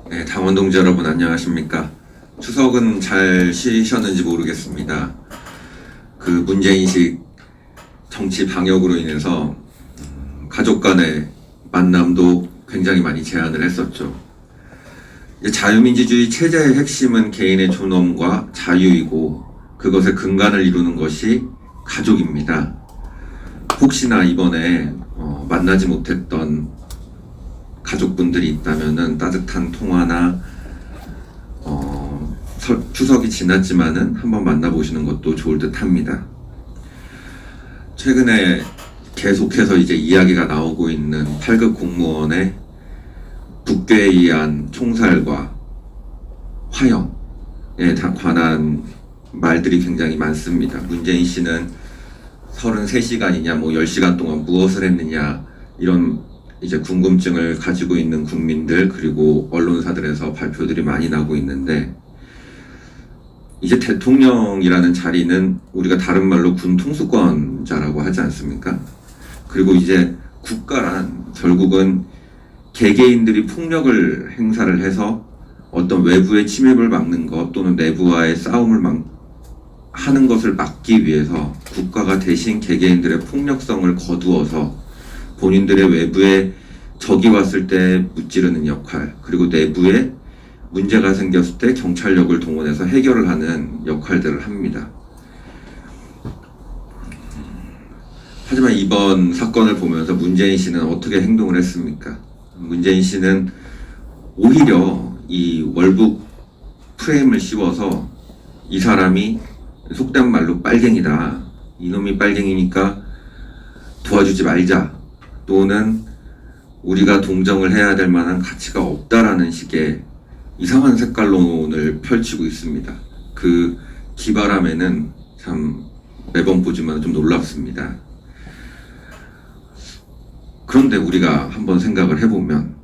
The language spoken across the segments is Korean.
네, 당원 동지 여러분 안녕하십니까? 추석은 잘 쉬셨는지 모르겠습니다. 그 문제인식 정치 방역으로 인해서 가족 간의 만남도 굉장히 많이 제한을 했었죠. 자유민주주의 체제의 핵심은 개인의 존엄과 자유이고 그것의 근간을 이루는 것이 가족입니다. 혹시나 이번에 만나지 못했던 가족분들이 있다면은 따뜻한 통화나 추석이 지났지만은 한번 만나보시는 것도 좋을 듯합니다. 최근에 계속해서 이제 이야기가 나오고 있는 8급 공무원의 국회에 의한 총살과 화형에 관한 말들이 굉장히 많습니다. 문재인 씨는 33시간이냐 뭐 10시간 동안 무엇을 했느냐 이런 이제 궁금증을 가지고 있는 국민들 그리고 언론사들에서 발표들이 많이 나고 있는데, 이제 대통령이라는 자리는 우리가 다른 말로 군 통수권자라고 하지 않습니까? 그리고 이제 국가란 결국은 개개인들이 폭력을 행사를 해서 어떤 외부의 침입을 막는 것 또는 내부와의 싸움을 하는 것을 막기 위해서 국가가 대신 개개인들의 폭력성을 거두어서 본인들의 외부에 적이 왔을 때 무찌르는 역할, 그리고 내부에 문제가 생겼을 때 경찰력을 동원해서 해결을 하는 역할들을 합니다. 하지만 이번 사건을 보면서 문재인 씨는 어떻게 행동을 했습니까? 문재인 씨는 오히려 이 월북 프레임을 씌워서 이 사람이 속된 말로 빨갱이다, 이놈이 빨갱이니까 도와주지 말자, 또는 우리가 동정을 해야 될 만한 가치가 없다라는 식의 이상한 색깔론을 펼치고 있습니다. 그 기바람에는 참 매번 보지만 좀 놀랍습니다. 그런데 우리가 한번 생각을 해보면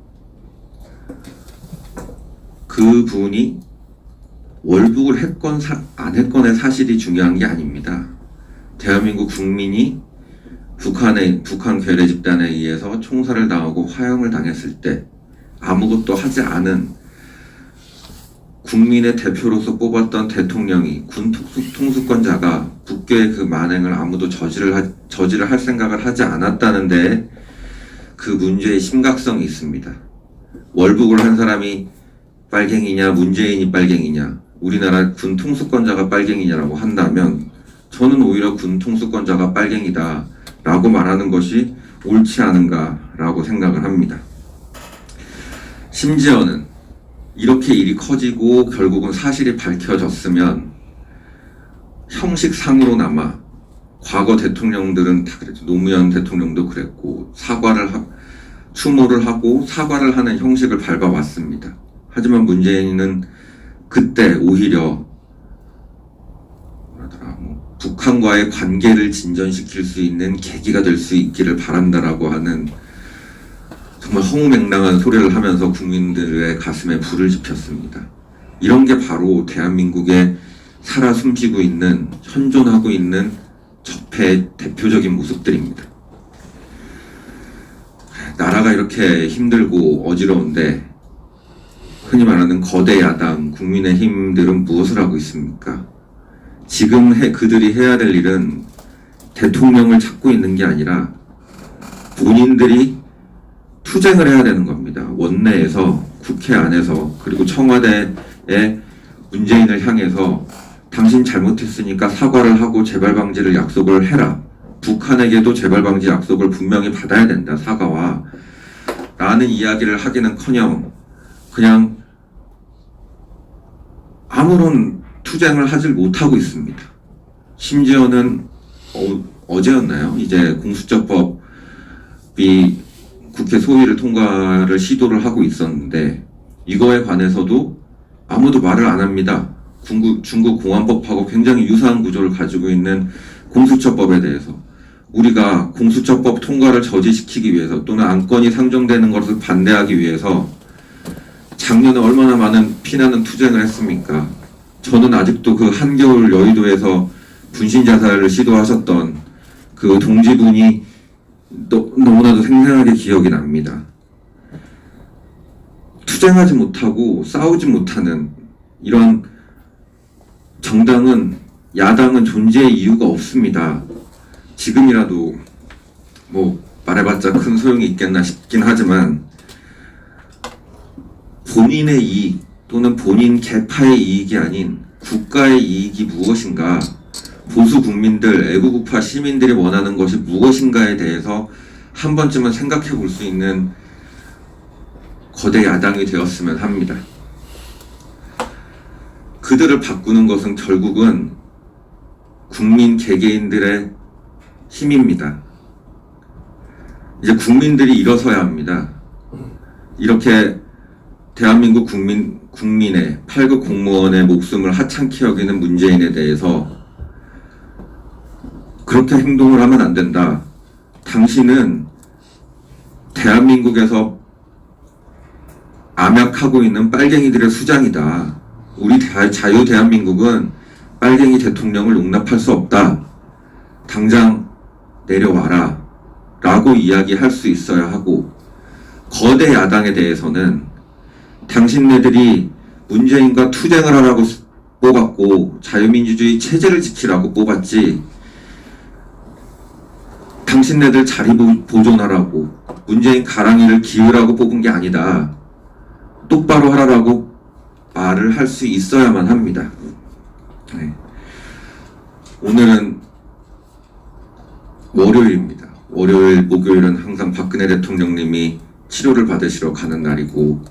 그 분이 월북을 했건 안 했건의 사실이 중요한 게 아닙니다. 대한민국 국민이 북한 괴뢰 집단에 의해서 총살을 당하고 화형을 당했을 때 아무것도 하지 않은 국민의 대표로서 뽑았던 대통령이 군 통수권자가 북괴의 그 만행을 아무도 저지를 할 생각을 하지 않았다는 데 그 문제의 심각성이 있습니다. 월북을 한 사람이 빨갱이냐 문재인이 빨갱이냐, 우리나라 군 통수권자가 빨갱이냐라고 한다면 저는 오히려 군 통수권자가 빨갱이다 라고 말하는 것이 옳지 않은가라고 생각을 합니다. 심지어는 이렇게 일이 커지고 결국은 사실이 밝혀졌으면 형식상으로나마 과거 대통령들은 다 그랬죠. 노무현 대통령도 그랬고 추모를 하고 사과를 하는 형식을 밟아왔습니다. 하지만 문재인은 그때 오히려 북한과의 관계를 진전시킬 수 있는 계기가 될 수 있기를 바란다라고 하는 정말 허무맹랑한 소리를 하면서 국민들의 가슴에 불을 지폈습니다. 이런 게 바로 대한민국에 살아 숨쉬고 있는, 현존하고 있는 적폐의 대표적인 모습들입니다. 나라가 이렇게 힘들고 어지러운데 흔히 말하는 거대 야당 국민의힘들은 무엇을 하고 있습니까? 지금 그들이 해야 될 일은 대통령을 찾고 있는 게 아니라 본인들이 투쟁을 해야 되는 겁니다. 원내에서, 국회 안에서, 그리고 청와대에 문재인을 향해서 당신 잘못했으니까 사과를 하고 재발방지를 약속을 해라. 북한에게도 재발방지 약속을 분명히 받아야 된다, 사과와. 라는 이야기를 하기는커녕 그냥 아무런 투쟁을 하질 못하고 있습니다. 심지어는 어제였나요? 이제 공수처법이 국회 소위를 통과를 시도를 하고 있었는데 이거에 관해서도 아무도 말을 안 합니다. 중국 공안법하고 굉장히 유사한 구조를 가지고 있는 공수처법에 대해서 우리가 공수처법 통과를 저지시키기 위해서 또는 안건이 상정되는 것을 반대하기 위해서 작년에 얼마나 많은 피나는 투쟁을 했습니까? 저는 아직도 그 한겨울 여의도에서 분신자살을 시도하셨던 그 동지분이 너무나도 생생하게 기억이 납니다. 투쟁하지 못하고 싸우지 못하는 이런 정당은, 야당은 존재의 이유가 없습니다. 지금이라도 뭐 말해봤자 큰 소용이 있겠나 싶긴 하지만 본인의 이익 또는 본인 개파의 이익이 아닌 국가의 이익이 무엇인가, 보수 국민들, 애국우파 시민들이 원하는 것이 무엇인가에 대해서 한 번쯤은 생각해 볼 수 있는 거대 야당이 되었으면 합니다. 그들을 바꾸는 것은 결국은 국민 개개인들의 힘입니다. 이제 국민들이 일어서야 합니다. 이렇게 대한민국 국민의 8급 공무원의 목숨을 하찮게 여기는 문재인에 대해서 그렇게 행동을 하면 안 된다. 당신은 대한민국에서 암약하고 있는 빨갱이들의 수장이다. 우리 자유 대한민국은 빨갱이 대통령을 용납할 수 없다. 당장 내려와라. 라고 이야기할 수 있어야 하고, 거대 야당에 대해서는 당신네들이 문재인과 투쟁을 하라고 뽑았고 자유민주주의 체제를 지키라고 뽑았지, 당신네들 자리 보존하라고 문재인 가랑이를 기으라고 뽑은 게 아니다. 똑바로 하라고 말을 할 수 있어야만 합니다. 네. 오늘은 월요일입니다. 월요일, 목요일은 항상 박근혜 대통령님이 치료를 받으시러 가는 날이고,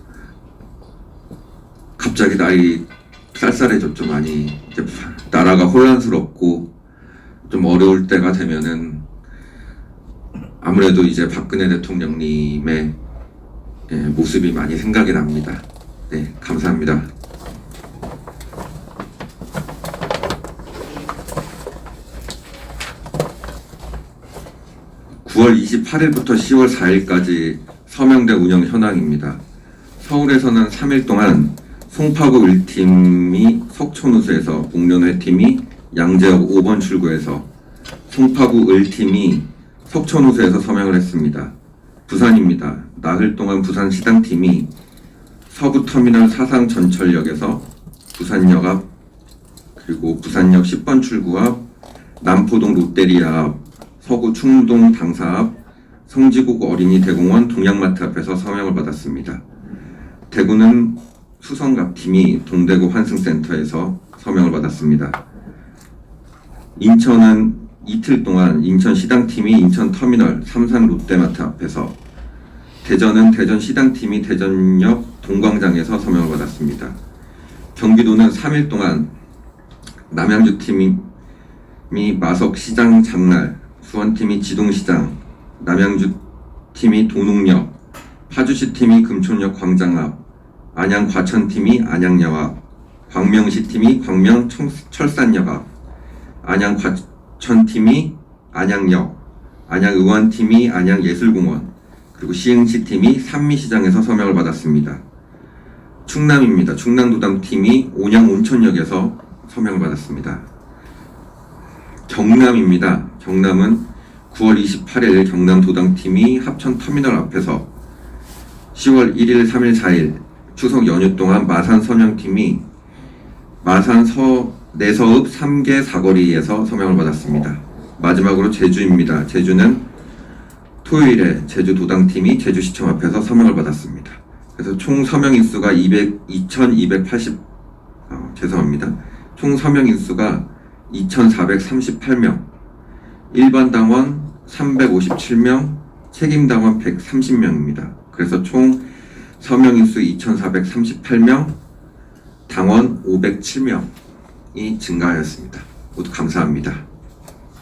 갑자기 날이 쌀쌀해졌죠. 많이 이제 나라가 혼란스럽고 좀 어려울 때가 되면은 아무래도 이제 박근혜 대통령님의 모습이 많이 생각이 납니다. 네, 감사합니다. (9월 28일부터 10월 4일까지) 서명대 운영 현황입니다. 서울에서는 3일 동안 송파구 1팀이 석촌호수에서, 목련회팀이 양재역 5번 출구에서, 송파구 1팀이 석촌호수에서 서명을 했습니다. 부산입니다. 나흘 동안 부산시당팀이 서부터미널 사상전철역에서 부산역 앞, 그리고 부산역 10번 출구 앞, 남포동 롯데리아 앞, 서구 충동 당사 앞, 성지국 어린이 대공원 동양마트 앞에서 서명을 받았습니다. 대구는 수성갑팀이 동대구 환승센터에서 서명을 받았습니다. 인천은 이틀 동안 인천시당팀이 인천터미널 삼산 롯데마트 앞에서, 대전은 대전시당팀이 대전역 동광장에서 서명을 받았습니다. 경기도는 3일 동안 남양주팀이 마석시장 장날, 수원팀이 지동시장, 남양주팀이 도농역, 파주시팀이 금촌역 광장 앞, 안양 과천팀이 안양역 앞, 광명시팀이 광명 철산역 앞, 안양 과천팀이 안양역, 안양의원팀이 안양예술공원, 그리고 시흥시팀이 산미시장에서 서명을 받았습니다. 충남입니다. 충남도당팀이 온양온천역에서 서명을 받았습니다. 경남입니다. 경남은 9월 28일 경남도당팀이 합천터미널 앞에서, 10월 1일, 3일, 4일 추석 연휴 동안 마산 서명팀이 마산 내서읍 3개 사거리에서 서명을 받았습니다. 마지막으로 제주입니다. 제주는 토요일에 제주도당팀이 제주시청 앞에서 서명을 받았습니다. 그래서 총 서명 인수가 2,238명, 총 서명 인수가 2,438명, 일반 당원 357명, 책임 당원 130명입니다. 그래서 총 서명 인수 2,438명, 당원 507명이 증가하였습니다. 모두 감사합니다.